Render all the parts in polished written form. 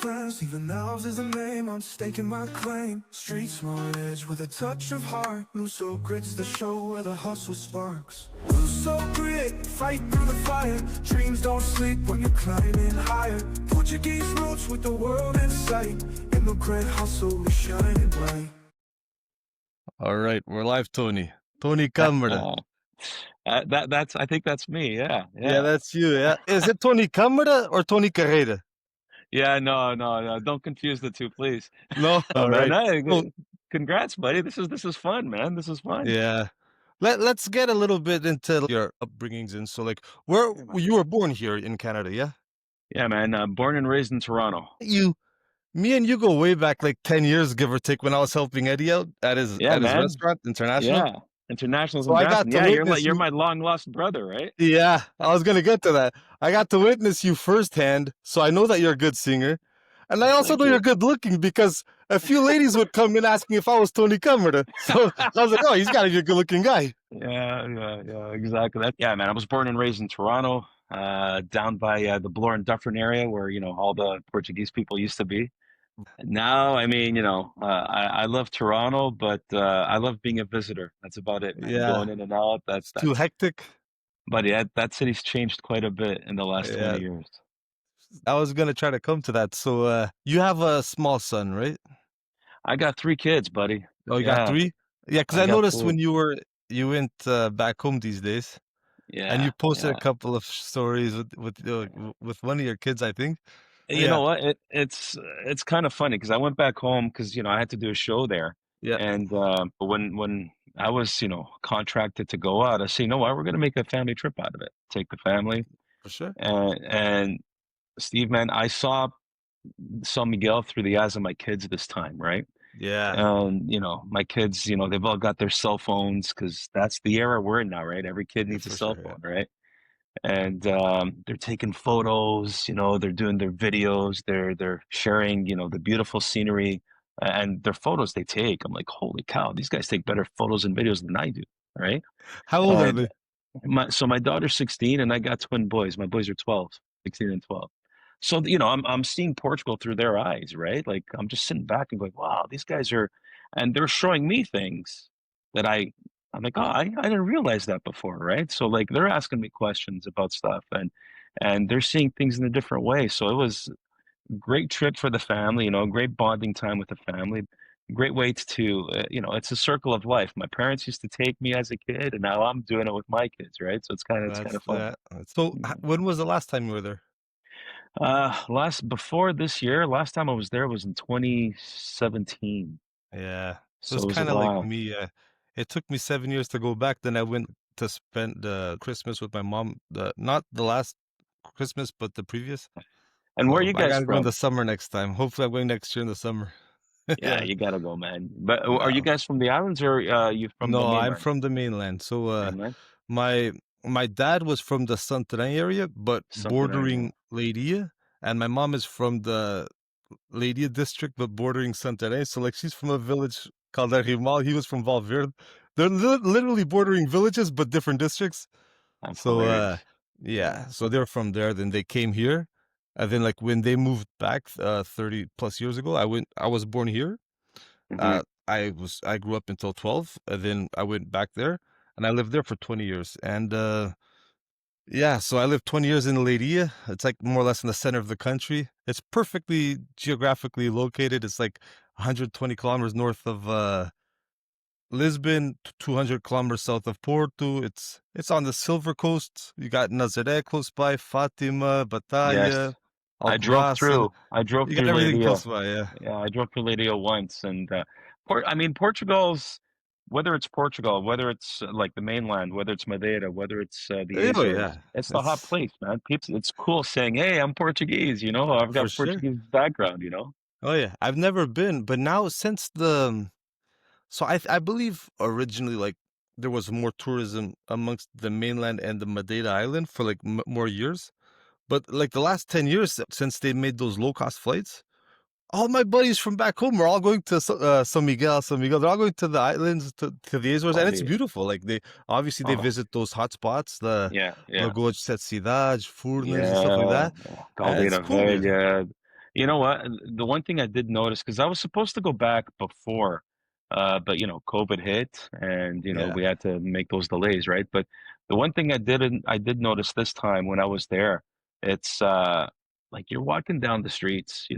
clan. Steven Alves is the name, I'm staking my claim. Street smart edge with a touch of heart. Luso grit's the show where the hustle sparks. Luso grit, fight through the fire. Dreams don't sleep when you're climbing higher. Portuguese roots with the world in sight. Immigrant hustle, we shining bright. All right, we're live, Tony. Tony Camara. That's I think that's me. Yeah, Yeah, that's you. Yeah, is it Tony Camara or Tony Carreira? yeah. No. Don't confuse the two, please. No, No, all man. right. Hey, Well, congrats, buddy. This is fun, man. This is fun. yeah. Let's get a little bit into your upbringings and so like where Yeah, man. you were born here in Canada, yeah? Yeah, man. Born and raised in Toronto. Me and you go way back like 10 years, give or take, when I was helping Eddie out at his Yeah, man. restaurant, International. Yeah. Internationals So in I got Brampton. to Yeah, witness you're you. my long lost brother, right? Yeah, I was gonna get to that. I got to witness you firsthand, so I know that you're a good singer. And I also Thank know you're you. good looking because a few ladies would come in asking if I was Tony Camara. So I was like, oh, he's got to be a good looking guy. Yeah, exactly. Yeah, man. I was born and raised in Toronto, down by the Bloor and Dufferin area, where all the Portuguese people used to be. Now, I mean, I love Toronto, but I love being a visitor. That's about it, man. Yeah, Going in and out. it's too hectic. But yeah, that city's changed quite a bit in the last Yeah, 20 years. I was gonna try to come to that. So you have a small son, right? I got 3 kids, buddy. Oh, you got Yeah, 3? Yeah, because I I got noticed 4. when you went back home these days, and you Yeah, posted a yeah. couple of stories with one of your kids, I think. You Yeah, know what? It's kind of funny because I went back home because I had to do a show there, yeah, and when I was contracted to go out, I said, you know what, we're gonna make a family trip out of it. Take the family, for sure. and Steve, man, I saw San Miguel through the eyes of my kids this time, right? Yeah, And my kids, they've all got their cell phones because that's the era we're in now, right? Every kid yeah, needs a for cell sure. Yeah. phone, right? And they're taking photos, they're doing their videos, they're sharing, the beautiful scenery and their photos they take. I'm like, holy cow, these guys take better photos and videos than I do, right? How old are And they? my daughter's 16 and I got twin boys. My boys are 12, 16 and 12. So, I'm seeing Portugal through their eyes, right? Like I'm just sitting back and going, wow, these guys are, and they're showing me things that I'm like, oh, I didn't realize that before, right? So like they're asking me questions about stuff and they're seeing things in a different way. So it was a great trip for the family, great bonding time with the family. Great way to, it's a circle of life. My parents used to take me as a kid, and now I'm doing it with my kids, right? So it's kind That's of fun. that. So when was the last time you were there? Before this year, last time I was there was in 2017. Yeah, so So it's it was a kind of like while. me. It took me 7 years to go back. Then I went to spend Christmas with my mom. Not the last Christmas, but the previous. And where are So you I guys gotta go in from? the summer next time. Hopefully, I'm going next year in the summer. Yeah, Yeah. you gotta go, man. But are you No, guys from the islands or you from the no, I'm mainland? from the mainland. So Mainland? my my dad was from the Santarém area, but Something, yeah. bordering Leiria, and my mom is from the Leiria district, but bordering Santarém. So like she's from a village called Arrimal. He was from Valverde. They're literally bordering villages, but different districts. That's So hilarious. Yeah. yeah, so they're from there. Then they came here, and then like when they moved back 30 plus years ago, I was born here. Hmm. I grew up until 12, and then I went back there, and I lived there for 20 years. And yeah, so I lived 20 years in Leiria. It's like more or less in the center of the country. It's perfectly geographically located. It's like 120 kilometers north of Lisbon, 200 kilometers south of Porto. It's on the Silver Coast. You got Nazaré close by, Fatima, Batalha, Yes. Alcobaça. I drove You got through everything Leiria. close by, yeah. Yeah, I drove through Leiria once, and I mean, Portugal's, whether it's Portugal, whether it's like the mainland, whether it's Madeira, whether it's the Oh Azores, yeah, it's the hot it's place, man. People, it's cool saying, "Hey, I'm Portuguese," I've for got sure. Portuguese background. Oh yeah, I've never been, but now since so I believe originally like there was more tourism amongst the mainland and the Madeira island for like more years, but like the last 10 years since they made those low cost flights, all my buddies from back home are all going to San Miguel, San Miguel. They're all going to the islands, to the Azores, and it's Buddy. beautiful. Like they Oh, visit those hot spots, the yeah, yeah. Lagoa de Sete Cidades, Furnas, and stuff like Yeah, that. yeah. And it's Caldeira cool, man. Velha. You know what? The one thing I did notice, because I was supposed to go back before, but COVID hit, and Yeah. we had to make those delays, right? But the one thing I did notice this time when I was there, it's like you're walking down the streets,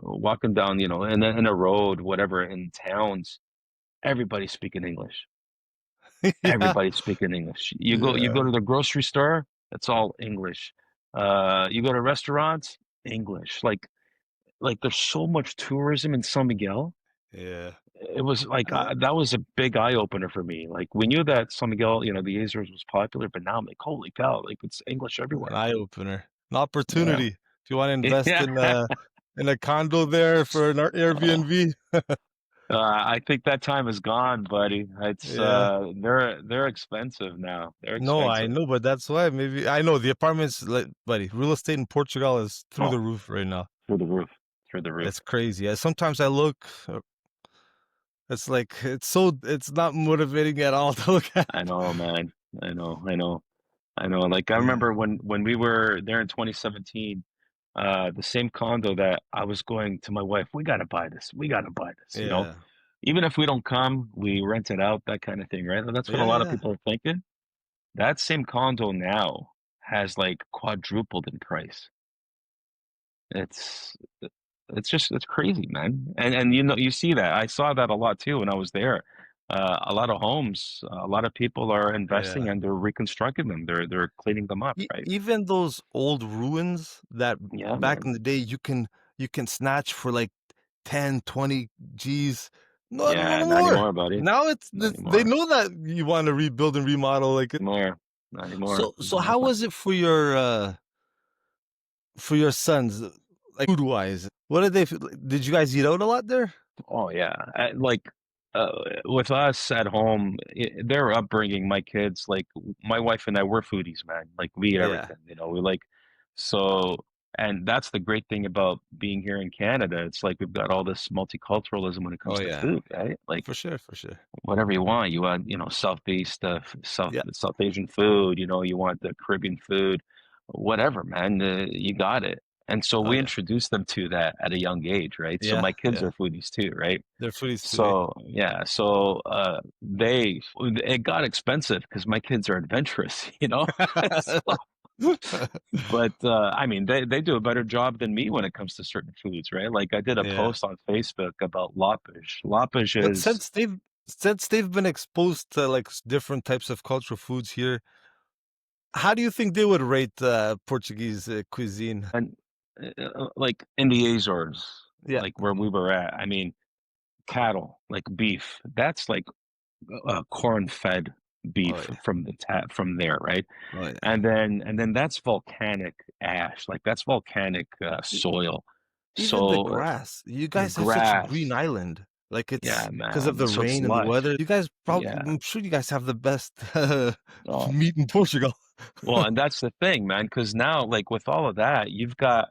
walking down, in a road, whatever, in towns, everybody's speaking English. Yeah. Everybody's speaking English. You go Yeah. to the grocery store, it's all English. You go to restaurants, English. Like there's so much tourism in San Miguel. Yeah. It was like Uh, that was a big eye opener for me. Like we knew that San Miguel, the Azores was popular, but now I'm like, holy cow, like it's English an everywhere. eye opener. An Yeah. opportunity. If you want to invest Yeah. in a condo there for an Oh, Airbnb. I think that time is gone, buddy. It's Yeah. they're expensive now. They're No, I expensive. know, but that's why maybe I know the apartments, like, buddy, real estate in Portugal is through Oh, the roof right now. through the roof. Through the roof. It's crazy. Sometimes I look, it's like it's not motivating at all to look at. I know, man. I know, I know. I know. Like I Yeah. remember when we were there in 2017, the same condo that I was going to my wife, we gotta buy this. We gotta buy this. Yeah. Even if we don't come, we rent it out, that kind of thing, right? And that's what a Yeah, lot of yeah. people are thinking. That same condo now has like quadrupled in price. It's it's crazy, man. And you see that. I saw that a lot too when I was there. A lot of homes, a lot of people are investing Yeah. and they're reconstructing them. They're cleaning them up, right? Even those old ruins that Yeah, back man. in the day you can snatch for like 10, 20 G's. No, no, Yeah, no not more. anymore, buddy. Now Not they anymore. know that you want to rebuild and remodel like it. More. Not anymore. So Not how anymore. was it for your sons, like food wise? What did did you guys eat out a lot there? Oh yeah. Like uh, with us at home, their upbringing, my kids, like my wife and I, we're foodies, man. Like we eat Yeah. everything, we like so and that's the great thing about being here in Canada. It's like we've got all this multiculturalism when it Oh comes to yeah. food, right? Like For sure, for sure. whatever you want. You want, Southeast, Yeah. South Asian food. You want the Caribbean food, whatever, man. You got it. And so Oh we yeah. introduced them to that at a young age, right? So Yeah, my kids yeah. are foodies too, right? They're foodies too, eh? So yeah, so it got expensive because my kids are adventurous, So, but I mean, they do a better job than me when it comes to certain foods, right? Like I did a Yeah. post on Facebook about lapage. Lapage But is since they've been exposed to like different types of cultural foods here, how do you think they would rate Portuguese cuisine? and like in the Azores, Yeah. like where we were at. I mean, cattle, like beef. That's like corn-fed Oh beef yeah. from there, right? Oh yeah. And then that's volcanic ash, like that's volcanic E- soil. Even the So grass. You the guys have such a green grass, island. Like yeah, it's because of man. the So it's rain and the lush. weather. You guys probably, Yeah. I'm sure you guys have the best Oh, meat in Portugal. well, and that's the thing, man, because now, like with all of that, you've got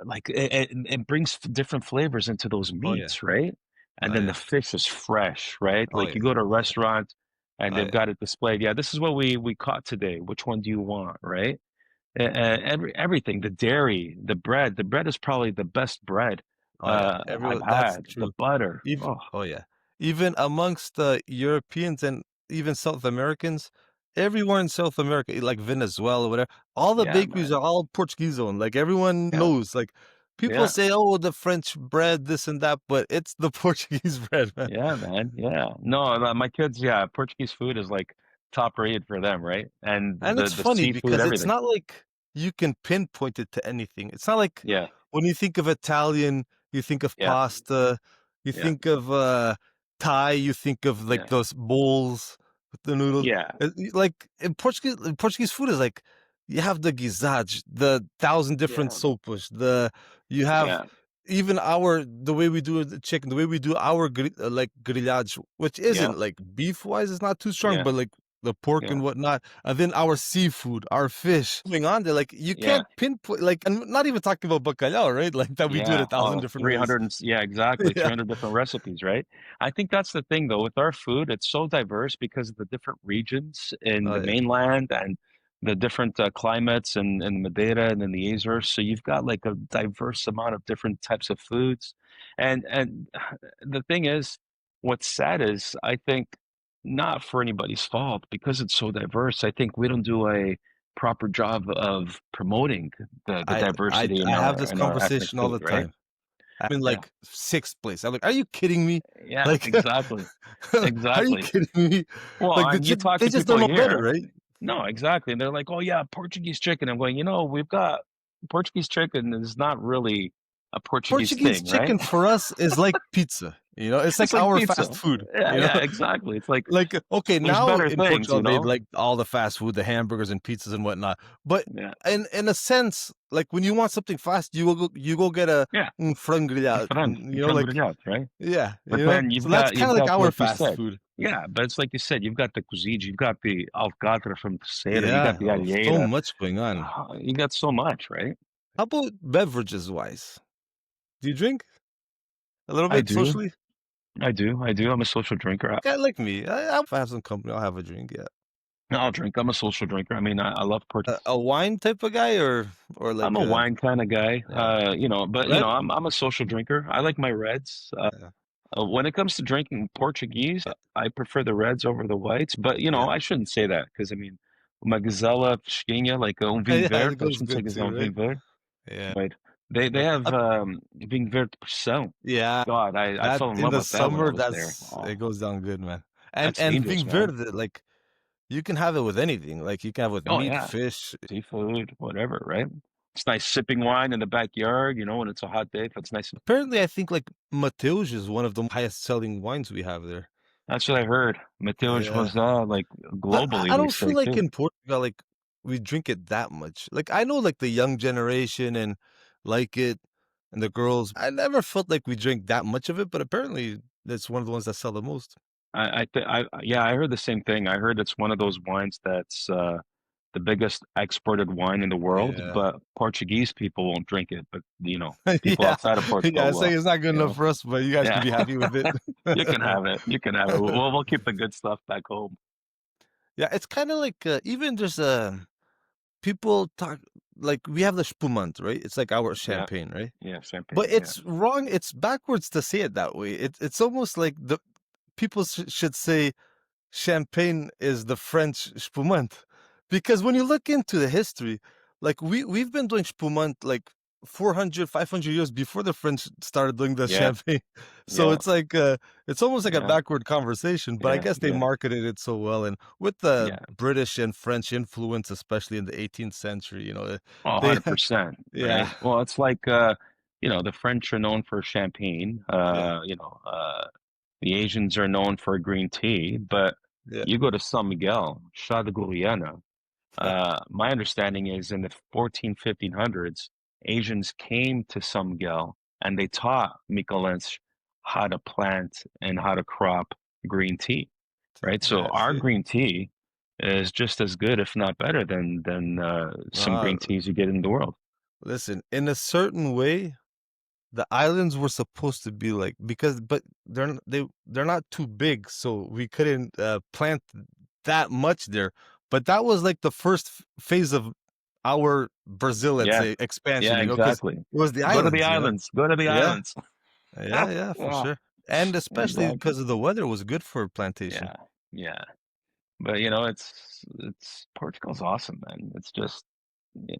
like it brings different flavors into those Oh yeah. meats, right? And Oh then the yeah. fish is fresh, right? Oh Like yeah. you go to a Oh yeah. restaurant and Oh they've yeah. got it displayed. Yeah, this is what we caught today. Which one do you want, right? Everything, the dairy, the bread is probably the best bread Oh yeah. I've Everyone, that's had. The true. butter, Even oh oh yeah, even amongst the Europeans and even South Americans, everywhere in South America, like Venezuela, whatever, all the yeah, bakeries man, are all Portuguese owned. Like everyone yeah, knows. Like people yeah. say, "Oh, the French bread, this and that," but it's the Portuguese bread, man. Yeah, man. Yeah. No, my kids, yeah, Portuguese food is like top rated for them, right? And And the it's the funny seafood, because it's everything. not like you can pinpoint it to anything. It's not like Yeah, when you think of Italian, you think of yeah, pasta, you yeah, think of Thai, you think of like yeah, those bowls with the noodles. yeah, Like in Portuguese food is like you have the guisado, the thousand different yeah, sopas, you have yeah, even the way we do the chicken, the way we do our like grillage, which yeah, isn't like beef wise, it's not too strong, yeah, but like the pork yeah, and whatnot, and then our seafood, our fish. Moving on there, like you yeah, can't pinpoint, like, and not even talking about bacalhau, right? Like that we do it yeah. a thousand Oh, different ways. 300 yeah, exactly. Yeah. 300 different recipes, right? I think that's the thing though with our food, it's so diverse because of the different regions in Oh the yeah. mainland and the different climates and Madeira and then the Azores. So you've got like a diverse amount of different types of foods. And the thing is, what's sad is I think not for anybody's fault because it's so diverse. I think we don't do a proper job of promoting the diversity I have this in our ethnic conversation all food, the right? time. I'm in Yeah. like sixth place. I'm like, are you kidding me? Yeah, Like, exactly. are you Exactly. kidding me? Well, Like and you talk they to just people don't know better, here. right? No, exactly. And they're like, "Oh yeah, Portuguese chicken." I'm going, we've got Portuguese chicken is not really a Portuguese Portuguese thing, right? chicken for us is like pizza. You know, it's It's like like our pizza. fast food. Yeah, You know, yeah, exactly. It's like like okay, there's now better in things, Portugal you they know? like all the fast food, the hamburgers and pizzas and whatnot. But Yeah. in a sense, like when you want something fast, you go get a Yeah. frango grelhado. You know, Frango like grelhado, right? yeah, But you know. then So that's kind you've of like got our like you fast said. food. Yeah, but it's like you said, you've got the cuisine, you've got the alcatra from Terceira, you got Yeah, the oh, so alheira. much going on. You got so much, right? How about beverages wise? Do you drink a little I bit do. socially? I do. I do. I'm a social drinker. Okay, like me. I'll have some company. I'll have a drink. Yeah, I'll drink. I'm a social drinker. I mean, I love a wine type of guy, or I'm like a wine kind of guy. yeah, But red. I'm a social drinker. I like my reds. Yeah, When it comes to drinking Portuguese, yeah, I prefer the reds over the whites. But yeah. I shouldn't say that because I mean, uma gazela fresquinha, like vinho Yeah, verde. it I goes shouldn't say good too, gazela right? vinho verde, Yeah, right? They but have vinho verde pressão. yeah, God, I that fell in in love the with that when I summer, was there. that's Oh, it goes down good, man. that's And dangerous, vinho man. verde, like you can have it with anything. Like you can have it with Oh meat, yeah, fish. seafood, whatever, right? It's nice sipping wine in the backyard, when it's a hot day. If it's nice. Apparently, I think like Mateus is one of the highest selling wines we have there. That's what I heard. Mateus Yeah. was like But globally, I they don't feel say like too. in Portugal, like we drink it that much. Like I know like the young generation and like it and the girls. I never felt like we drink that much of it, but apparently that's one of the ones that sell the most. Yeah, I heard the same thing. I heard it's one of those wines that's the biggest exported wine in the world, Yeah. but Portuguese people won't drink it, but people Yeah. outside of Yeah, I Portugal say will. it's not good You enough know, for us, but you guys can yeah, be happy with it. you can have it. You can have it. We'll keep the good stuff back home. Yeah, it's kind of like even there's people talk like we have the spumant, right? It's like our Yeah, champagne, right? yeah, But champagne. Yeah, it's wrong. It's backwards to say it that way. It's almost like the people should say champagne is the French spumant, because when you look into the history, like we've been doing spumant like 400, 500 years before the French started doing the yeah, champagne. So yeah, it's like it's almost like a yeah, backward conversation, but I yeah, guess they yeah, marketed it so well, and with the yeah. British and French influence, especially in the 18th century, Oh, they 100%, yeah, right? Well, it's like the French are known for champagne. yeah, The Asians are known for green tea, but yeah. you go to San Miguel, Chá de Goiânia. My understanding is in the 14, 1500s, Asians came to San Miguel and they taught Michelense how to plant and how to crop green tea, right? So Yeah, our see, green tea is just as good, if not better, than some uh, green teas you get in the world. listen, in a certain way, the islands were supposed to be like but they're not too big, so we couldn't plant that much there. But that was like the first phase of our Brazil, let's Yeah, say, expansion. yeah, Because exactly. it was the Go to the islands. islands. Go to the Yeah, islands. yeah, for Yeah, sure. And especially exactly. because of the weather was good for plantation. Yeah, yeah. But it's Portugal's awesome, man.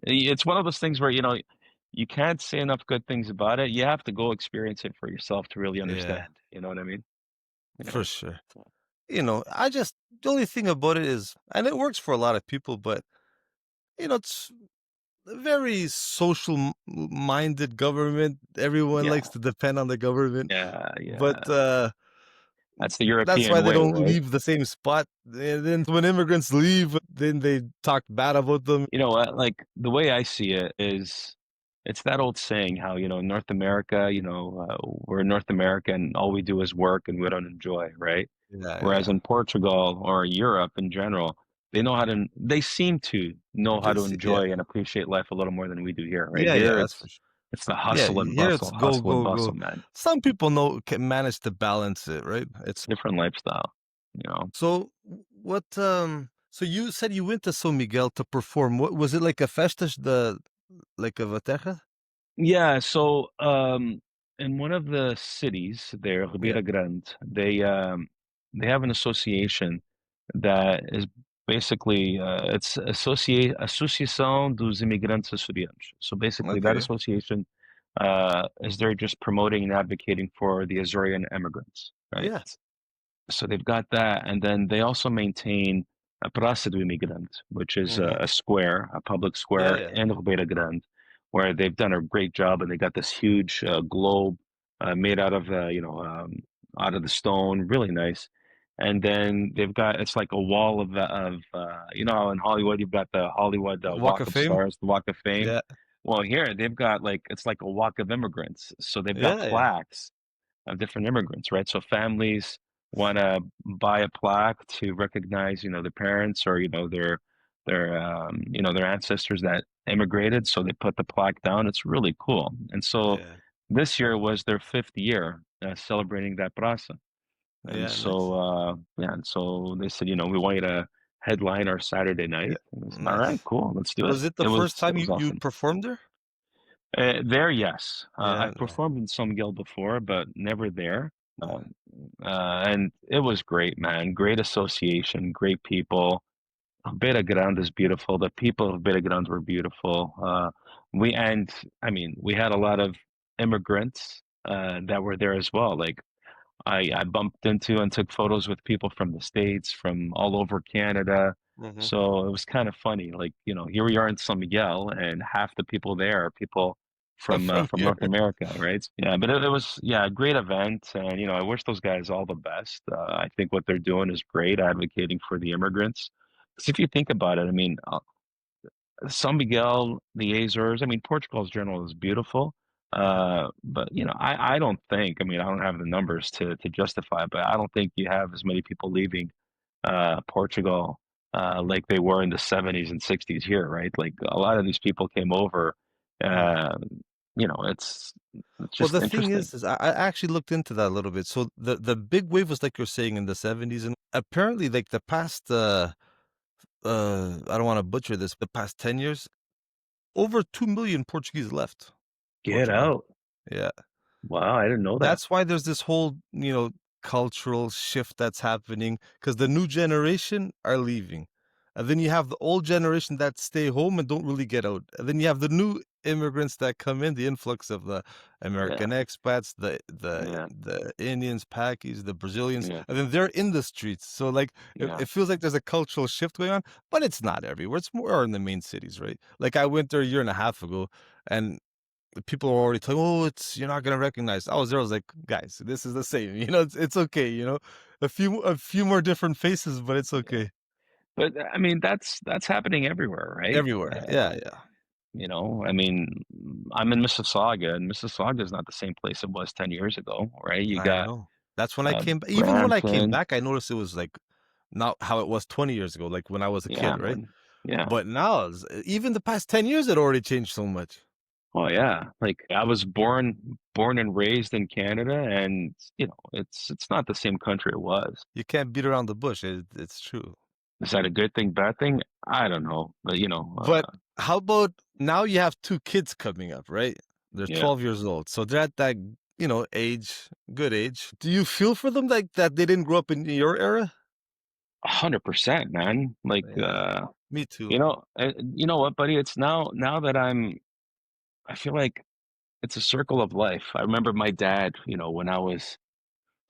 It's one of those things where you can't say enough good things about it. You have to go experience it for yourself to really Yeah, understand. You know what I mean? for Yeah. sure. I just the only thing about it is, and it works for a lot of people, but it's a very social minded government. Everyone likes Yeah. to depend on the government, Yeah, but yeah. That's the that's why European they way, don't right? leave the same spot. And then when immigrants leave, then they talk bad about them. You know what? Like the way I see it is it's that old saying how, North America, we're in North America and all we do is work and we don't enjoy, right? Yeah, Whereas yeah. in Portugal or Europe in general, they seem to know how to Yeah, enjoy and appreciate life a little more than we do here, right? yeah, Here that's for sure. it's the Yeah, here it's go, hustle and go, bustle, go. man. Some people can manage to balance it, right? It's Different lifestyle, you know. so what. So you said you went to São Miguel to perform. What was it, like a festas, the like a vateja? Yeah, so in one of the cities there, Yeah. Ribeira Grande, they have an association that is basically it's Associação dos Imigrantes Açorianos. So basically that Okay. association is there just promoting and advocating for the Azorean immigrants, right? Yes. So they've got that, and then they also maintain a Praça do Imigrante, which is Hmm. a square, a public Yeah, square yeah. in Ribeira Grande, where they've done a great job, and they got this huge globe made out of out of the stone, really nice. And then they've got it's like a wall of you know how in Hollywood you've got the Hollywood Walk Walk of of Fame. Stars, the Walk of Fame. Yeah. Well, here they've got like it's like a Walk of Immigrants, so they've got Yeah, yeah. plaques of different immigrants, right? So families want to buy a plaque to recognize, their parents or their ancestors that immigrated. So they put the plaque down. It's really cool. And so Yeah. this year was their fifth year celebrating that praça. And Yeah. so Nice. yeah, and so they said, we want you to headline our Saturday Yeah. night. And I said, all right, Nice. cool, let's do it. Was it the It first was time it was you awesome. performed there? There, yes. Yeah. I've performed in San Miguel before, but never there. Yeah. And it was great, man. Great association, great people. Beta Grande is beautiful. The people of Beta Grande were beautiful. And I mean, we had a lot of immigrants that were there as well. Like I bumped into and took photos with people from the States, from all over Canada. Hmm. So it was kind of funny. Like, here we are in San Miguel, and half the people there are people From from here. North America, right? Yeah, but it was yeah, a great event, and I wish those guys all the best. I think what they're doing is great, advocating for the immigrants. Because if you think about it, I mean, San Miguel, the Azores. I mean, Portugal's general is beautiful. Hmm. But I don't think. I mean, I don't have the numbers to justify, it, but I don't think you have as many people leaving Portugal like they were in the 70s and 60s here, right? Like a lot of these people came over. Hmm. Uh, it's Well, just the thing interesting. is I actually looked into that a little bit. So the big wave was like you're saying in the 70s, and apparently like the past I don't want to butcher this, the past 10 years, over 2 million Portuguese left Get Portugal. out! Yeah. Wow, I didn't know that. That's why there's this whole, cultural shift that's happening because the new generation are leaving. And then you have the old generation that stay home and don't really get out. And then you have the new immigrants that come in, the influx of the Yeah, American expats, the yeah, Indians, Pakis, the Brazilians, yeah, and then they're in the streets. So like yeah, it feels like there's a cultural shift going on, but it's not everywhere. It's more in the main cities, right? Like I went there a year and a half ago, and people are already telling, "Oh, it's you're not gonna recognize." I was there. I was like, "Guys, this is the same. It's okay. A few more different faces, but it's yeah. okay But I mean, that's happening everywhere, right? everywhere." Yeah, yeah. I mean, I'm in Mississauga, and Mississauga is not the same place it was 10 years ago, right? You I got know. That's when I came. Even when I came Brampton. back, I noticed it was like not how it was 20 years ago, like when I was a Yeah, kid, right? man. Yeah. But now, even the past 10 years, it already changed so much. Oh, yeah. Like I was born and raised in Canada, and it's not the same country it was. You can't beat around the bush. It's true. Is that a good thing, bad thing? I don't know. But But how about now you have two kids coming up, right? They're yeah, 12 years old. So they're at that, age, good age. Do you feel for them like that they didn't grow up in your era? 100%, man. Like Yeah, me too. you know what, buddy? It's now that I feel like it's a circle of life. I remember my dad, when I was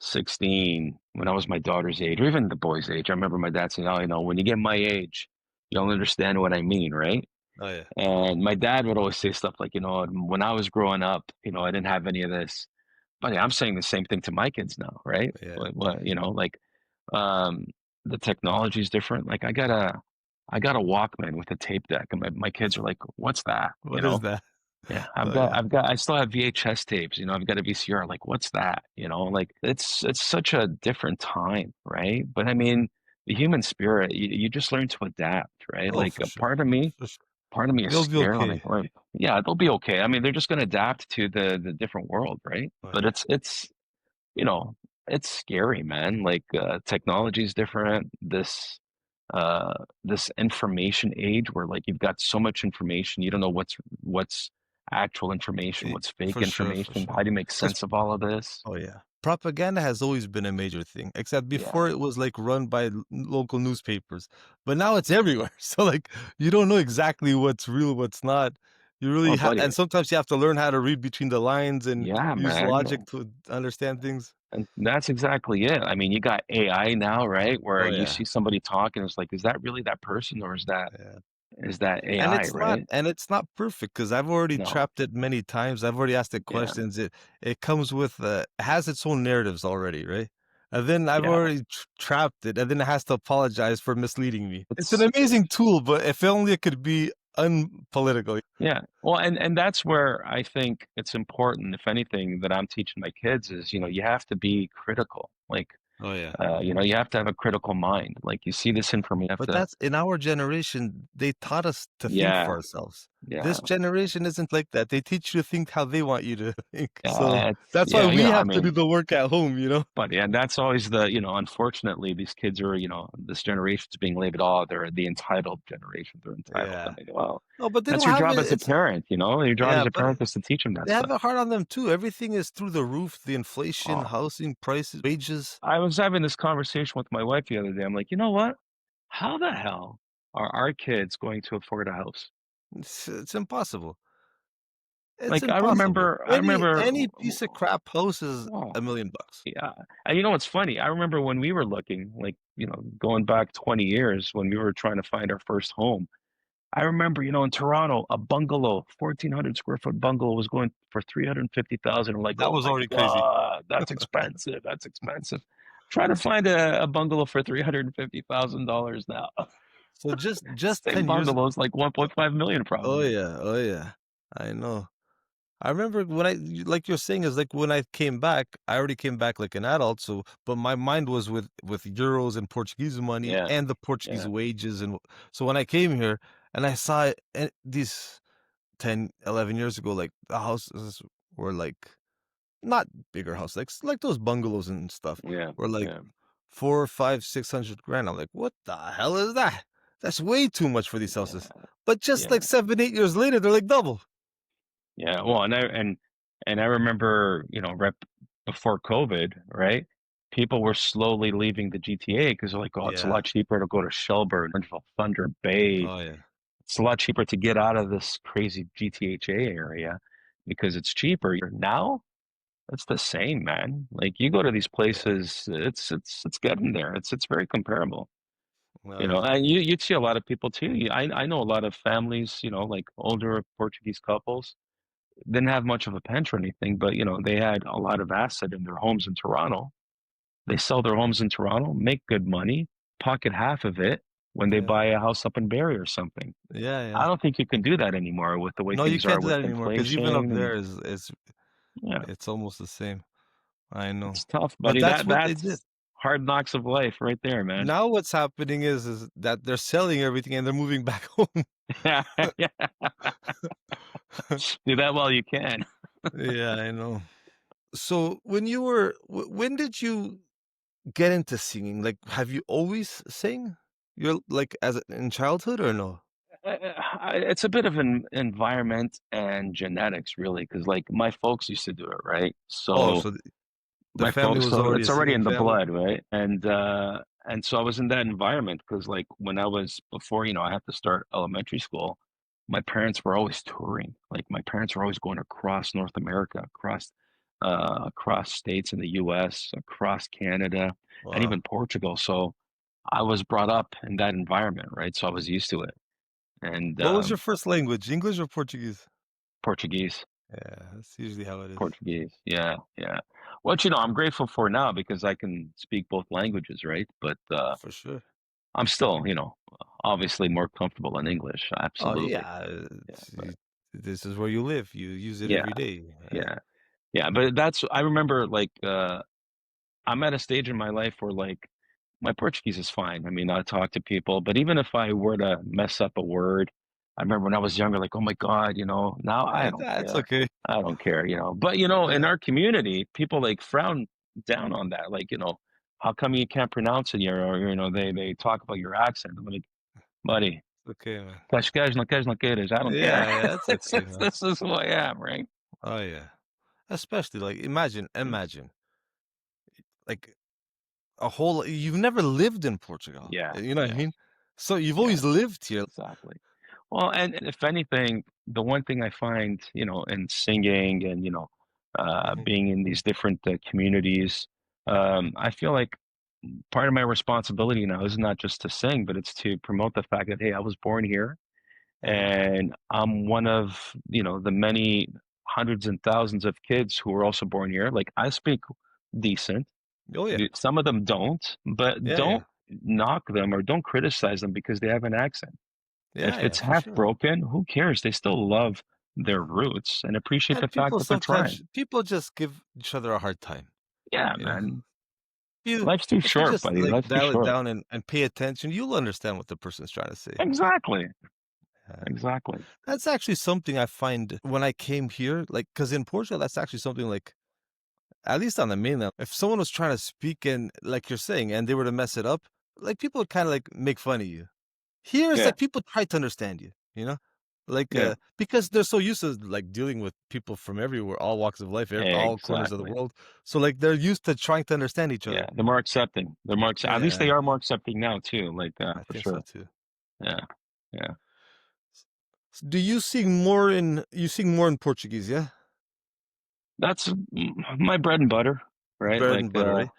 16, when I was my daughter's age, or even the boy's age. I remember my dad saying, "Oh, when you get my age, you'll understand what I mean, right?" Oh yeah, And my dad would always say stuff like, when I was growing up, I didn't have any of this. But yeah, I'm saying the same thing to my kids now, right? yeah. Like, um, the technology is different. Like, I got a Walkman with a tape deck, and my kids are like, "What's that?" What is that? Yeah, Oh yeah, I still have VHS tapes, I've got a VCR, like, what's that? Like it's such a different time, right? But I mean, the human spirit, you just learn to adapt, right? oh Like for sure, part for sure. of me is They'll be scared. I'm okay. like, well, yeah, they'll be okay. I mean, they're just gonna adapt to the different world, right? Oh But yeah, you know, it's scary, man. Like technology is different. this information age where like you've got so much information, you don't know what's actual information, what's fake For sure, for information. How sure. do you make 'Cause sense of all of this? oh, yeah. Propaganda has always been a major thing, except before Yeah. it was, like, run by local newspapers, but now it's everywhere. So, like, you don't know exactly what's real, what's not. You really Oh, buddy. and sometimes you have to learn how to read between the lines and Yeah, use man. logic to understand things. And that's exactly it. I mean, you got AI now, right? Where Oh, you yeah. see somebody talking, it's like, is that really that person or Yeah. is that AI, right? And it's not perfect because 'cause I've already No. trapped it many times. I've already asked it Yeah. questions. It comes with, it has its own narratives already, right? And then I've Yeah. already trapped it, and then it has to apologize for misleading me. It's an It's amazing tool, but if only it could be unpolitical. Yeah. Well, and that's where I think it's important, if anything, that I'm teaching my kids is, you have to be critical. Like, Oh, yeah. you have to have a critical mind. Like you see this information, you have But to, that's in our generation, they taught us to think for yeah, ourselves. yeah, This generation isn't like that. They teach you to think how they want you to think. So, that's why yeah, we I have to do mean, the work at home, you know? but yeah, that's always unfortunately, these kids are, this generation's being labeled, oh, they're the entitled generation. They're entitled. Yeah. And I go, well, No, but they that's don't your have job it. as a It's parent, Your job as yeah, a but parent is to teach them that they have stuff. it hard on them too. Everything is through the roof, the inflation, Oh, housing prices, wages. I was having this conversation with my wife the other day. I'm like, you know what? How the hell are our kids going to afford a house? It's impossible. It's Like impossible. I remember, Any piece of crap house is oh, $1,000,000. yeah. And you know what's funny? I remember when we were looking, like, going back 20 years when we were trying to find our first home. I remember, in Toronto, a bungalow, 1,400 square foot bungalow was going for 350,000. I'm like, That oh was my already crazy. God, that's expensive. That's expensive. Try to find a bungalow for $350,000 now. So just Same 10 years. bungalow is like uh, 1.5 million oh probably. yeah, oh yeah. I know. I remember when like you're saying is like when I came back, I already came back like an adult, so but my mind was with euros and Portuguese money Yeah, and the Portuguese yeah, wages so when I came here and I saw it and these 10, 11 years ago, like the houses were like not bigger house, like like those bungalows and stuff yeah, were like yeah, 4, 5, 600 grand. I'm like, what the hell is that? That's way too much for these houses. yeah, But just yeah, like 7, 8 years later, they're like double. yeah. Well, and I remember, right before COVID, right? People were slowly leaving the GTA because they're like, oh, it's a Yeah. lot cheaper to go to Shelburne, Orangeville, Thunder Bay. Oh yeah. It's a lot cheaper to get out of this crazy GTHA area because it's cheaper. Now, it's the same, man. Like you go to these Yeah. places, it's getting there. It's very comparable. Oh yeah. And you'd see a lot of people too. I know a lot of families, like older Portuguese couples didn't have much of a pension or anything, but they had a lot of asset in their homes in Toronto. They sell their homes in Toronto, make good money, pocket half of it when they Yeah. buy a house up in Barrie or something. Yeah, I yeah. don't think you can do that anymore with the way No, you things are can't do with that anymore because even up inflation there and is yeah, it's almost the same. I know. it's tough, But buddy. that's That what they did. that's hard knocks of life right there, man. Now what's happening is that they're selling everything and they're moving back home. Yeah, yeah. Do that while you can. Yeah, I know. So when you were when did you get into singing? Like, have you always sang? You're like in childhood or no? It's a bit of an environment and genetics, really, because like my folks used to do it, right? Oh, So so the my family folks, was so already a it's already singing in the family? blood, right? And so I was in that environment because like when I was before, I had to start elementary school, my parents were always touring. Like my parents were always going across North America, across states in the US, across Canada, and Wow. even Portugal. So I was brought up in that environment, right? So I was used to it. And What was your first language? English or Portuguese? Portuguese. Yeah, that's usually how it is. Portuguese. Yeah, yeah. Which, I'm grateful for now because I can speak both languages, right? But For sure. I'm still, obviously more comfortable in English. Oh Absolutely. yeah, Yeah, but this is where you live. You use it yeah, every day. yeah, yeah. But I remember like I'm at a stage in my life where like my Portuguese is fine. I mean, I talk to people, but even if I were to mess up a word, I remember when I was younger, like, oh my God, now I don't That's care. okay. I don't care. But in Yeah. our community, people like frown down on that. Like, how come you can't pronounce it? Or they talk about your accent. I'm like, buddy, Okay, man. cascais não queres, não queres. I don't care. Yeah, yeah, that's okay, man. This is who I am, right? Oh yeah. Especially like imagine like a whole you've never lived in Portugal. Yeah, You know what I yeah, mean? So you've yeah, always lived here. exactly. Well, and if anything, the one thing I find, in singing and, Mhm. being in these different communities, I feel like part of my responsibility now is not just to sing, but it's to promote the fact that, hey, I was born here Mhm. and I'm one of, the many hundreds and thousands of kids who were also born here. Like I speak decent. Oh yeah. Some of them don't, but Yeah, yeah. don't knock them or don't criticize them because they have an accent. Yeah, If yeah, it's for half sure. broken, who cares? They still love their roots and appreciate And the fact that they're trying. people just give each other a hard time, Yeah, you know? man. You Life's too if you short, just buddy. like Life's too dial it short. down and pay attention, you'll understand what the person's trying to say. Exactly. Yeah. Exactly. That's actually something I find when I came here, like, because in Portugal, that's actually something like, at least on the mainland, if someone was trying to speak and like you're saying, and they were to mess it up, like people would kind of like make fun of you. Here, it's Yeah. like people try to understand you, you know? Like, Yeah. because they're so used to like dealing with people from everywhere, all walks of life, all corners of the Exactly. world. So like they're used to trying to understand each Yeah. other. They're more accepting. At least they Yeah, are more accepting now too. Like I for think so sure. too. Yeah. Yeah. Do you sing more in Portuguese? Yeah, That's my bread and butter, right? bread Like and butter, right?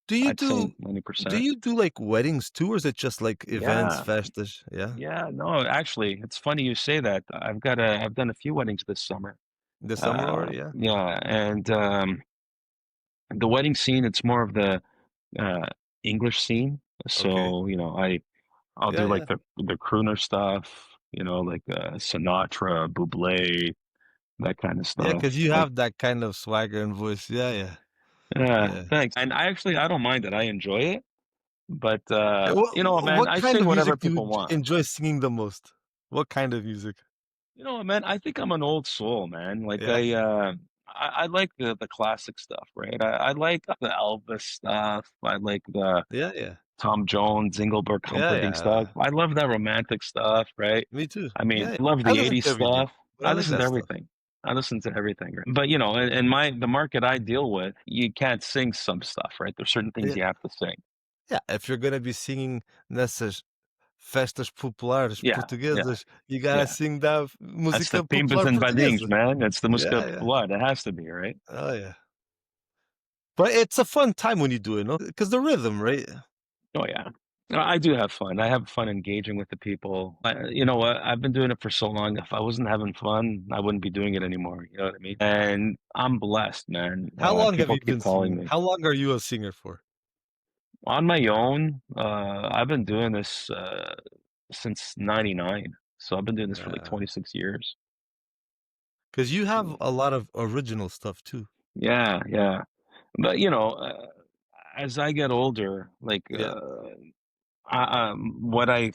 Do you I'd say do 90%. like weddings too, or is it just like events, Yeah. festas? Yeah, Yeah, no, actually, it's funny you say that. I've done a few weddings this summer. this summer already. Yeah. Yeah, and the wedding scene, it's more of the uh English scene. Okay. So, I'll Yeah, do yeah, like the crooner stuff, like Sinatra, Bublé, that kind of yeah. stuff. Because you Like, have that kind of swagger and voice. Yeah, yeah, yeah, yeah. thanks. And I don't mind it. I enjoy it. But man, What I kind sing of whatever music do you people want. enjoy singing the most? What kind of music? Man, I think I'm an old soul, man. Like Yeah, I like the classic stuff, right? I like the Elvis stuff. I like the yeah, yeah, Tom Jones, Engelbert yeah, Humperdinck stuff. yeah. I love that romantic stuff, right? Me too. I mean, Yeah, I love I the listen 80s to everything, stuff. but I I like listen to that stuff. everything. I listen to everything. Right? But in the market I deal with, you can't sing some stuff, right? There's certain things Yeah, you have to sing. yeah. If you're gonna be singing nessas festas populares Yeah, yeah, portuguesas, you gotta yeah. sing da That's the música pimbas popular and badings, portuguesa. man. That's the música Yeah, yeah. popular. It has to be, right? Oh, yeah. But it's a fun time when you do it, no? Because the rhythm, right? Oh yeah. I do have fun. I have fun engaging with the people. You know what? I've been doing it for so long. If I wasn't having fun, I wouldn't be doing it anymore. You know what I mean? And I'm blessed, man. How long have People you keep been calling singing? me How long are you a singer for? on my own. I've been doing this since '99, so I've been doing this for like Yeah. 26 years. Because you have Mm. a lot of original stuff too. Yeah, yeah. But as I get older, like Yeah. what I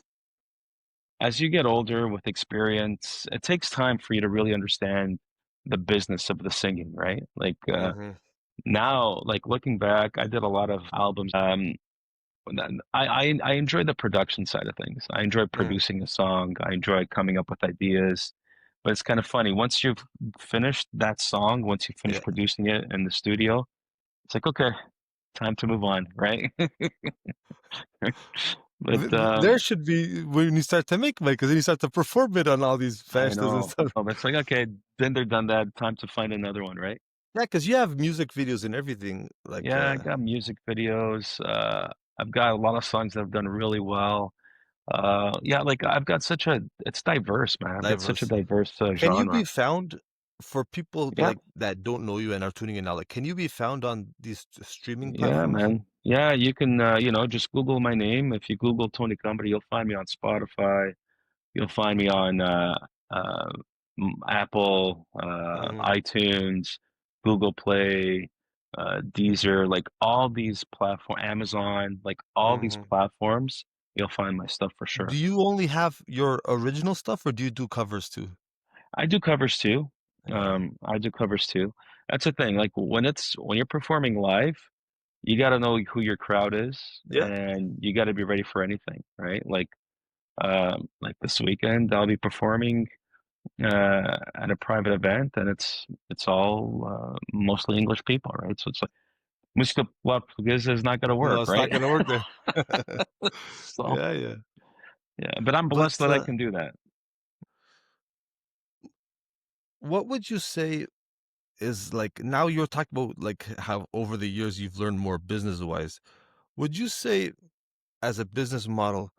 as you get older with experience, it takes time for you to really understand the business of the singing, right? Like Mhm. now, like looking back, I did a lot of albums. I enjoy the production side of things. I enjoy Mm. producing a song. I enjoy coming up with ideas. But it's kind of funny. Once you've finished that song, once you finish Yeah. producing it in the studio, it's like, okay, time to move on, right? But There should be when you start to make money, because then you start to perform it on all these I festas and know. stuff. Oh, it's like, okay, been there, done that. Time to find another one, right? Yeah, because you have music videos and everything. Like, Yeah, I got music videos. I've got a lot of songs that have done really well. Yeah, like I've got it's diverse, man. I've got such a diverse. diverse Can you be genre. found for people Yeah, like that don't know you and are tuning in now? Like, can you be found on these streaming yeah, platforms? man. Yeah, you can, just Google my name. If you Google Tony Company, you'll find me on Spotify. You'll find me on uh, Apple, Hmm. iTunes, Google Play, Deezer, like all these platform, Amazon, like all these Hmm. platforms, you'll find my stuff for Do sure. you only have your original stuff, or do you do covers too? I do covers too. Yeah. I do covers too. That's the thing. Like when you're performing live, you got to know who your crowd is, Yeah. and you got to be ready for anything, right? Like this weekend, I'll be performing at a private event, and it's all mostly English people, right? So it's like música portuguesa is not going to No, work, it's not right? gonna work there. So Yeah, yeah. yeah, but I'm But, blessed that I can do that. what would you say is like now you're talking about like how over the years you've learned more business wise. Would you say as a business model,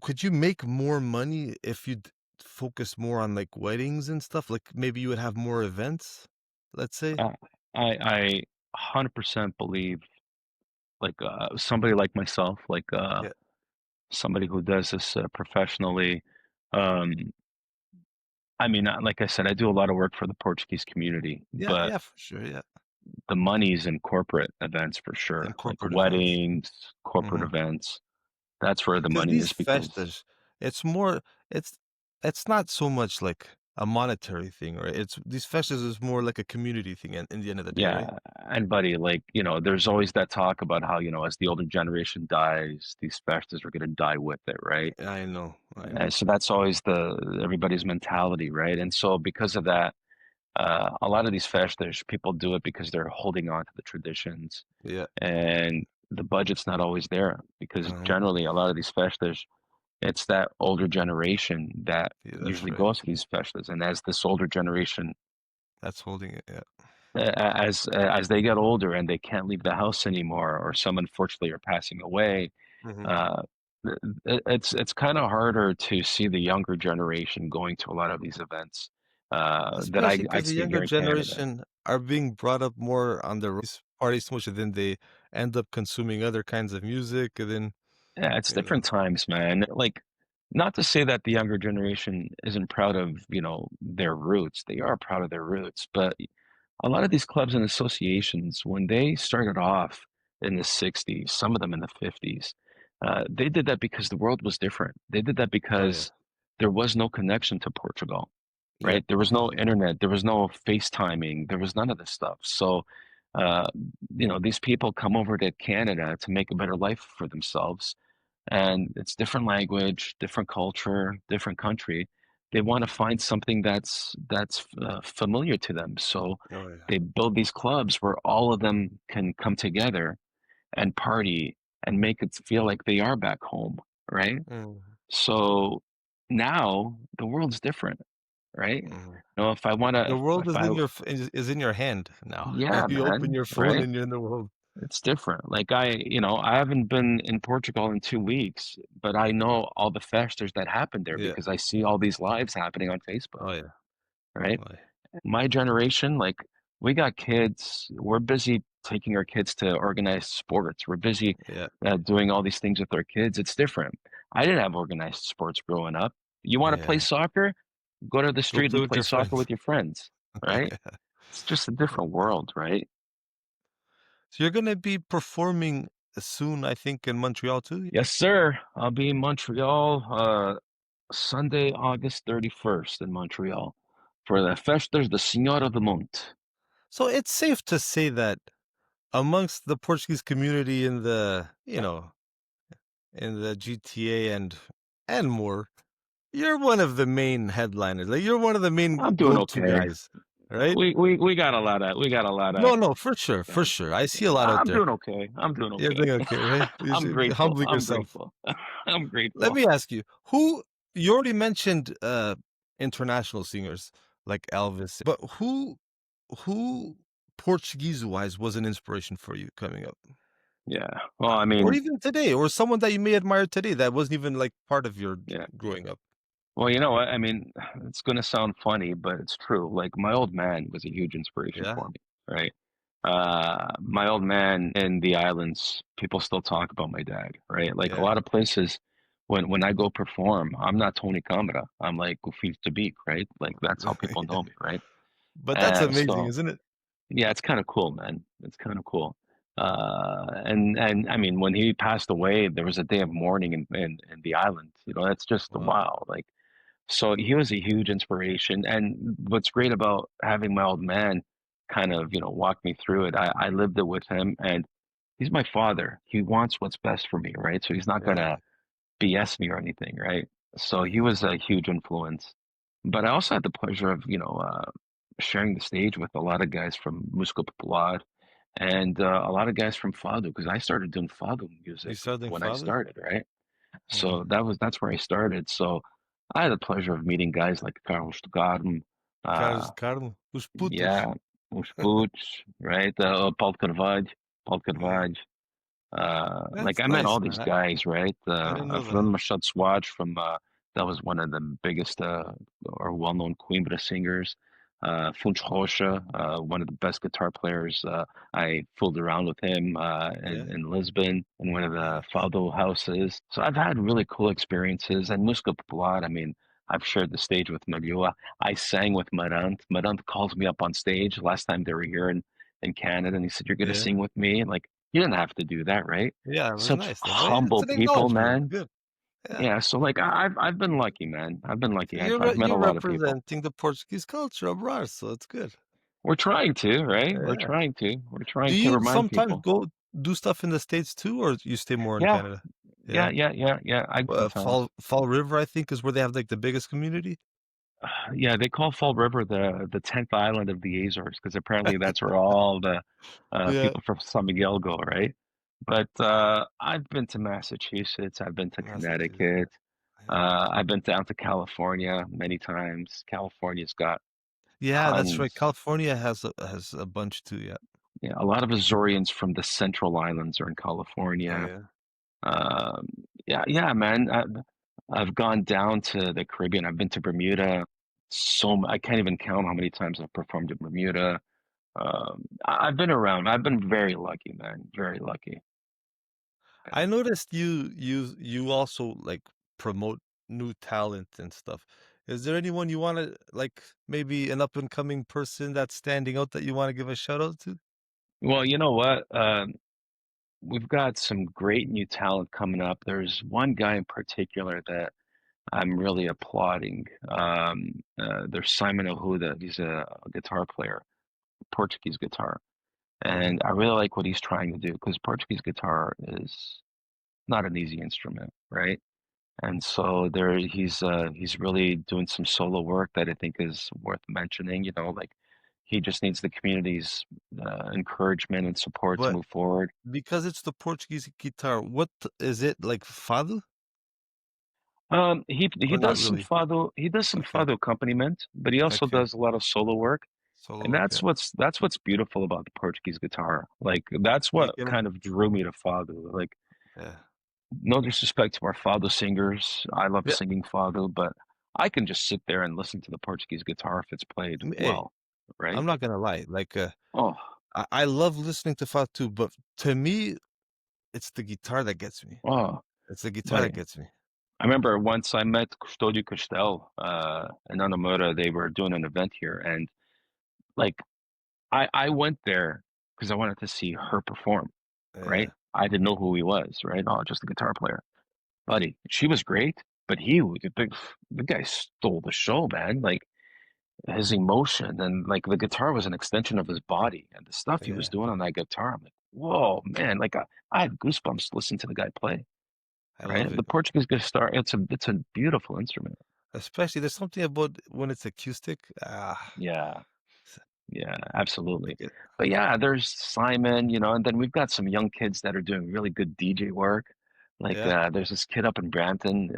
could you make more money if you focus more on like weddings and stuff? Like maybe you would have more events, let's say? Uh, I 100% believe like somebody like myself, like Yeah. somebody who does this professionally. Um, I mean, like I said, I do a lot of work for the Portuguese community, Yeah, but yeah, for sure. Yeah. the money's in corporate events for In sure, like corporate events. weddings, corporate Hmm. events. That's where the Because money these is because, festas, it's more, it's it's not so much like a monetary thing, right? It's these festas is more like a community thing in the end of the day, right? yeah. And buddy, like, there's always that talk about how, as the older generation dies, these festas are going to die with it, right? I know, I And know. so that's always everybody's mentality, right? And so because of that, a lot of these festas, people do it because they're holding on to the traditions, Yeah. and the budget's not always there because Uh-huh. generally a lot of these festas, it's that older generation that Yeah, that's usually right. goes to these festas, and as this older generation, That's holding it. Yeah. as they get older and they can't leave the house anymore, or some unfortunately are passing away, Hmm. uh, it's kind of harder to see the younger generation going to a lot of these events that Especially I because the see younger here in Canada. generation are being brought up more on the party so much, and then they end up consuming other kinds of music, and then Yeah, it's you know, different times, man. Like, not to say that the younger generation isn't proud of, their roots. They are proud of their roots, but a lot of these clubs and associations, when they started off in the 60s, some of them in the 50s, they did that because the world was different. They did that oh yeah, because there was no connection to Portugal, yeah, right? There was no internet, there was no FaceTiming, there was none of this stuff. So, uh, these people come over to Canada to make a better life for themselves, and it's different language, different culture, different country. They want to find something that's familiar to them. So oh yeah. they build these clubs where all of them can come together and party and make it feel like they are back home, right? Mhm, So now the world's different, right? mhm. If I want The to, world if is I, is in your hand now. yeah, You open man, your phone right? and you're in the world. It's different. Like I haven't been in Portugal in 2 weeks, but I know all the festas that happen there Yeah. because I see all these lives happening on Facebook, Oh yeah. right? Oh yeah. My generation, like we got kids, we're busy taking our kids to organized sports. We're busy Yeah. doing all these things with our kids. It's different. I didn't have organized sports growing up. You want to play Yeah. soccer? Go to the Go street play and with play your soccer friends. with your friends, right? Yeah. It's just a different world, right? So you're gonna be performing soon, I think, in Montreal too? Yes, sir. I'll be in Montreal Sunday, August 31st in Montreal for the Festas de Senhora do Monte. So it's safe to say that amongst the Portuguese community in the GTA and more, you're one of the main headliners. Like you're one of the main I'm doing go-to okay. guys, right? We got a lot of No, no, for sure, for yeah. sure. I see a Yeah, lot out I'm there. doing okay. I'm doing You're okay. doing okay, right? You I'm should be grateful. humbling I'm yourself. grateful. I'm Let grateful. me ask you, who you already mentioned international singers like Elvis, but who Portuguese wise was an inspiration for you coming up? Yeah. Well, I Or mean, even today, or someone that you may admire today that wasn't even like part of your yeah. growing up. Well, you know what? I mean, it's going to sound funny, but it's true. Like my old man was a huge inspiration Yeah? for me, right? My old man in the islands, people still talk about my dad, right? Like a Yeah. lot of places, when I go perform, I'm not Tony Camara. I'm like Gufil Tabik, right? Like that's how people Yeah. know me, right? But that's amazing, So isn't it? yeah, it's kind of cool, man. It's kind of cool. And I mean, when he passed away, there was a day of mourning in the island. That's just Wow. wow. Like so he was a huge inspiration. And what's great about having my old man kind of, walk me through it, I lived it with him. And he's my father. He wants what's best for me, right? So he's not Yeah. gonna BS me or anything, right? So he Uh-huh. was a huge influence. But I also had the pleasure of, sharing the stage with a lot of guys from Música Popular and a lot of guys from Fado because I started doing Fado You music studying when I father? started, right? Uh-huh. So that's where I started. So I had the pleasure of meeting guys like Carlos Garden, Carlos uh, Carlos, os putos. yeah, os Putos, right? Paul Yeah. Carvalho. Like That's I met nice, all these man. guys, right? I didn't know that. From Machado Swatch, from that was one of the biggest or well-known Coimbra singers. Funch Rocha, one of the best guitar players. I fooled around with him Yeah. in Lisbon in one of the Nice. Fado houses. So I've had really cool experiences. And Música Popular, I mean, I've shared the stage with Malioa. I sang with Marant. Marant calls me up on stage last time they were here in Canada, and he said, "You're going to Yeah. sing with me." Like, you didn't have to do that, right? Yeah, it was Such nice though. But it's humble an people, acknowledgement. It's man. good. Yeah. Yeah, so like I've been lucky, man. I've been lucky. I've met a You're lot of people. representing the Portuguese culture abroad, so it's good. We're trying to, right? We're Yeah. trying to. We're Do trying to you remind sometimes people. go do stuff in the States too, or you stay more in Yeah, Canada? yeah, Yeah. yeah, yeah, yeah. I go sometimes. Fall River, I think, is where they have like the biggest community. Yeah, they call Fall River the 10th island of the Azores because apparently that's where all the Yeah. people from San Miguel go, right? But I've been to Massachusetts. I've been to Massachusetts. Connecticut. Yeah. I've been down to California many times. California's got Yeah, that's right. tons. California has a bunch too. Yeah. Yeah, a lot of Azorians from the Central Islands are in Oh California. yeah. Um, yeah, yeah, man. I've gone down to the Caribbean. I've been to Bermuda. I can't even count how many times I've performed in Bermuda. I've been around. I've been very lucky, man. Very lucky. I noticed you also like promote new talent and stuff. Is there anyone you want to like maybe an up and coming person that's standing out that you want to give a shout out to? Well, you know what? We've got some great new talent coming up. There's one guy in particular that I'm really applauding. There's Simon Ohuda. He's a guitar player, Portuguese guitar. Yeah. And I really like what he's trying to do because Portuguese guitar is not an easy instrument, right? And so he's really doing some solo work that I think is worth mentioning. Like he just needs the community's encouragement and support to But move forward. because it's the Portuguese guitar, what is it like fado He or not does some really? fado Okay. accompaniment, but he also Okay. does a lot of solo work. Solo And work, yeah. that's what's beautiful about the Portuguese guitar. Like that's You what can kind of drew me to fado. Like yeah. no disrespect to our fado singers. I love Yeah. singing fado, but I can just sit there and listen to the Portuguese guitar if it's played Hey, well, right? I'm not gonna lie. Like Oh, I love listening to fado too, but to me, it's the guitar that gets me. oh, It's the guitar that buddy. gets me. I remember once I met Custodio Castel in Anamura. They were doing an event here, and like I went there because I wanted to see her perform, right? Yeah. I didn't know who he was, right? Oh, just a guitar player. Buddy, she was great, but the guy stole the show, man. Like his emotion and like the guitar was an extension of his body and the stuff he was Yeah. doing on that guitar. I'm like, whoa, man! Like I had goosebumps listening to the guy play. I Right? love The it. Portuguese guitar, it's a beautiful instrument. Especially there's something about when it's acoustic. Yeah. S- Yeah, absolutely. like it. But yeah, there's Simon, and then we've got some young kids that are doing really good DJ work. Like Yeah. there's this kid up in Brampton,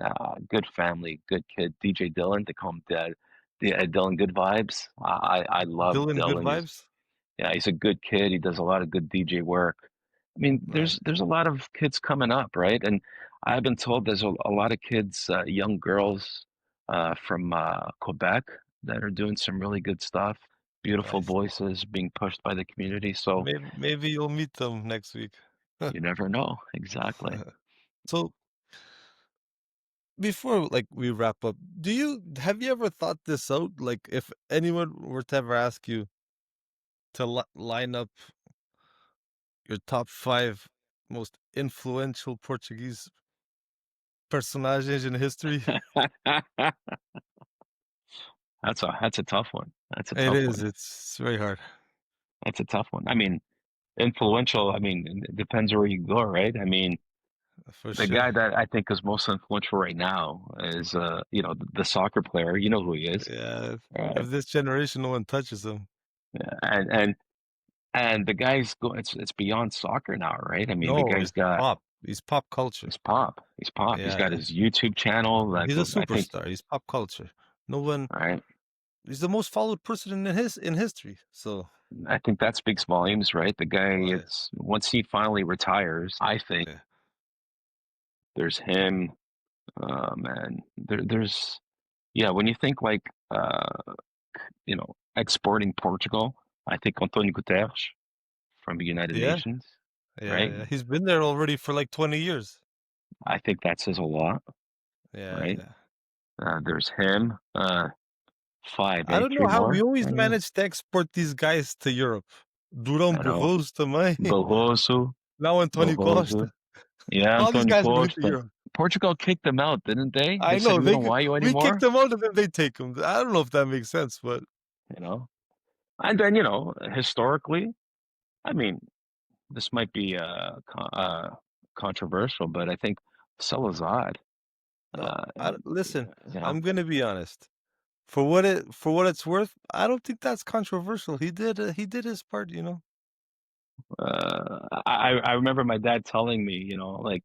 good family, good kid, DJ Dylan. They call him Dad, Dylan Good Vibes. I love Dylan, good Dylan. vibes. Yeah, he's a good kid. He does a lot of good DJ work. I mean, there's Nice. there's a lot of kids coming up, right? And I've been told there's a lot of kids, young girls from Quebec that are doing some really good stuff. Beautiful Nice. voices being pushed by the community. So Maybe you'll meet them next week. you never know. Exactly. So before like we wrap up, have you ever thought this out? Like if anyone were to ever ask you to line up your top five most influential Portuguese personages in history, That's a tough one. That's a it tough is. one. It's very hard. That's a tough one. I mean, influential. I mean, it depends where you go, right? I mean, For the sure. guy that I think is most influential right now is, the soccer player. You know who he is, Yeah. right? If this generation, no one touches him. Yeah, and the guy's go. It's beyond soccer now, right? I mean, the No, guy's it's got pop. He's pop culture. he's pop. He's pop. He's Yeah, got yeah. his YouTube channel. Like He's a I think, superstar. He's pop culture. No one. right? He's the most followed person in history. So, I think that speaks volumes, right? The guy, oh, yeah. it's once he finally retires, I think Yeah. there's him. Man, there's yeah. When you think like exporting Portugal, I think António Guterres from the United Yeah. Nations, Yeah. right? Yeah. He's been there already for like 20 years. I think that says a lot, Yeah. right? Yeah. There's him. Five, I eh? don't know Three how we more. always Yeah, manage to export these guys to Europe. Durão I know. Barroso também. Barroso, Now Antonio Barroso. Costa. Yeah, All these Antonio guys moving to Costa. Europe. Portugal kicked them out, didn't they? They I said know we don't want you we kicked anymore. them out and then they take them. I don't know if that makes sense, but You know, and then historically, I mean, this might be controversial, but I think Salazar. no. Uh, Listen, you know, I'm gonna be honest. For what it's worth, I don't think that's controversial. He did his part, you know. I remember my dad telling me, like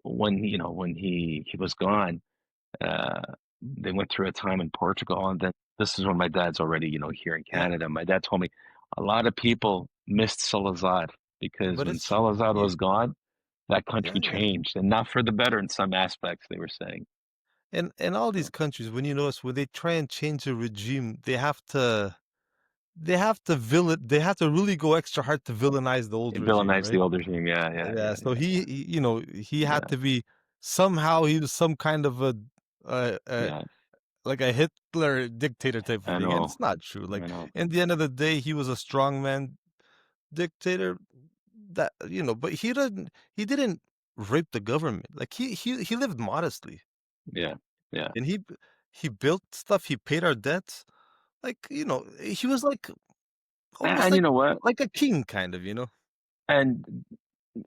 when when he was gone, uh, they went through a time in Portugal, and then this is when my dad's already here in Yeah, Canada. My dad told me a lot of people missed Salazar because but when it's true. Salazar was gone, that Yeah, country yeah. changed, and not for the better in some aspects. They were saying, And all these countries, when you notice when they try and change a regime, they have to really go extra hard to villainize the old it regime, villainized the right? old regime. Yeah, yeah, Yeah, yeah, so he had yeah, to be somehow he was some kind of a uh, uh yeah, like a Hitler dictator type of yeah. I thing, and know, it's not true. I Like know. in the end of the day, he was a strongman dictator that but he didn't rape the government. Like he lived modestly, Yeah, yeah. and he built stuff. He paid our debts. Like he was like almost And you know what? like a king, kind of. And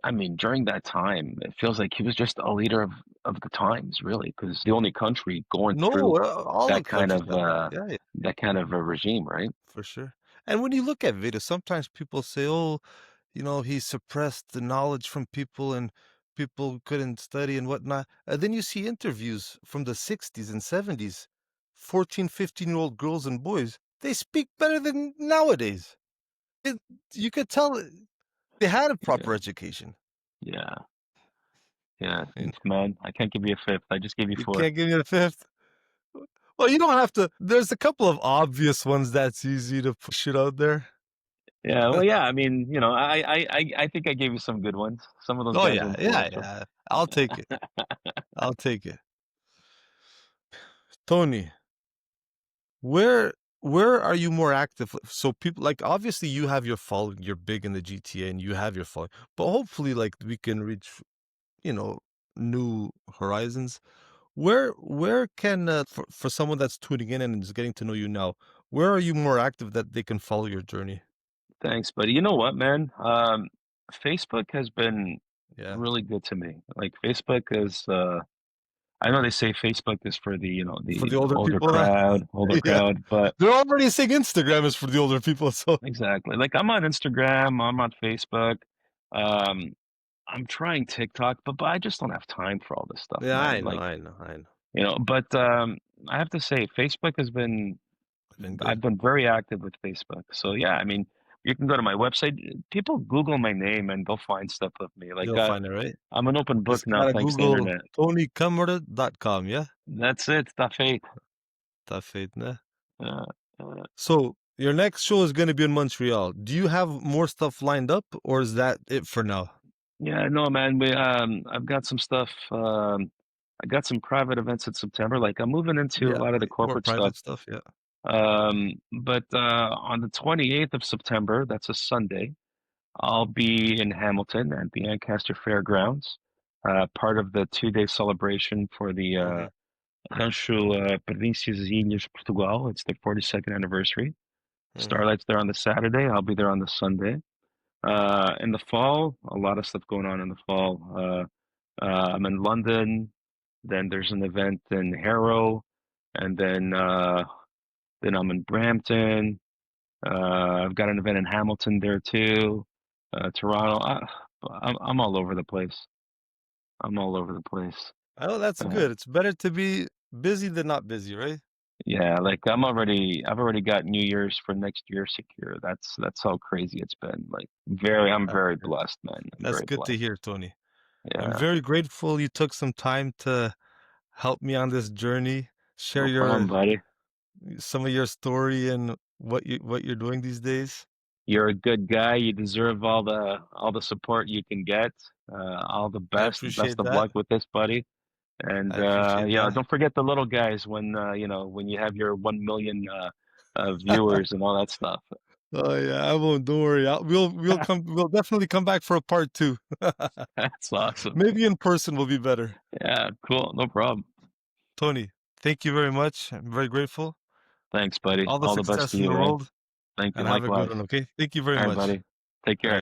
I mean, during that time, it feels like he was just a leader of the times, really, because the only country going through No, all the that kind countries of have that. Yeah, yeah, a regime, right? for sure. And when you look at videos, sometimes people say, "Oh, he suppressed the knowledge from people and people couldn't study and whatnot." And then you see interviews from the 60s and 70s, 14, 15-year-old girls and boys, they speak better than nowadays. It, you could tell they had a Yeah, proper education. yeah, yeah. And Man, I can't give you a fifth. I just gave you you four. can't give me a fifth. Well, you don't have to. There's a couple of obvious ones that's easy to push it out there. Yeah, well, yeah. I mean, I think I gave you some good ones. Some of those Oh guys are yeah, yeah, influential. yeah. I'll take it. I'll take it. Tony, where where are you more active? So people like obviously you have your following, you're big in the GTA and you have your following, but hopefully like we can reach, you know, new horizons. Where can for someone that's tuning in and is getting to know you now, where are you more active that they can follow your journey? Thanks, buddy. You know what, man? Facebook has been Yeah. really good to me. Like Facebook is I know they say Facebook is for the, For the the older people, older yeah. crowd, but They're already saying Instagram is for the older people, so exactly. Like I'm on Instagram, I'm on Facebook. Um, I'm trying TikTok, but I just don't have time for all this stuff, yeah, man. I know, Like, I know, I know. but I have to say Facebook has been Been I've good. been very active with Facebook. So yeah, I mean, you can go to my website. People Google my name and they'll find stuff of me. Like You'll find it, right? I'm an open book Just now, gotta thanks to Google internet. TonyCamara.com, yeah? That's it. Stuff fate. Tá feito, né? Uh, uh, So, your next show is gonna be in Montreal. Do you have more stuff lined up, or is that it for now? yeah, no, man. I've got some stuff. I got some private events in September. Like I'm moving into a Yeah, lot of the like, more corporate stuff. private stuff, yeah. But on the 28th of September, that's a Sunday, I'll be in Hamilton at the Ancaster Fairgrounds, part of the 2-day celebration for the Mhm, Rancho Províncias e Ilhas Portugal. It's the 42nd anniversary. mhm. Starlight's there on the Saturday. I'll be there on the Sunday. In the fall, a lot of stuff going on in the fall. I'm in London. Then there's an event in Harrow, and then I'm in Brampton. I've got an event in Hamilton there too. Toronto. I'm all over the place. I'm all over the place. Oh, that's Uh, good. It's better to be busy than not busy, right? yeah, like I've already got New Year's for next year secure. That's how crazy it's been. I'm That's very good. blessed, man. I'm That's very good to blessed. hear, Tony. I'm Yeah, very grateful you took some time to help me on this journey, share no problem, your buddy. some of your story and what you're doing these days. You're a good guy. You deserve all the support you can get. All the I best. Best appreciate of that. luck with this, buddy. And I appreciate that. don't forget the little guys when when you have your 1 million viewers and all that stuff. Oh yeah, I won't. Don't worry. We'll come. We'll definitely come back for a part two. That's awesome. Maybe in person will be better. Yeah, cool. No problem. Tony, thank you very much. I'm very grateful. Thanks, buddy. All the All the best success to in you, the eh? world, Thank you. and have a good Likewise. one. Okay. Thank you very All right, much. buddy. Take care.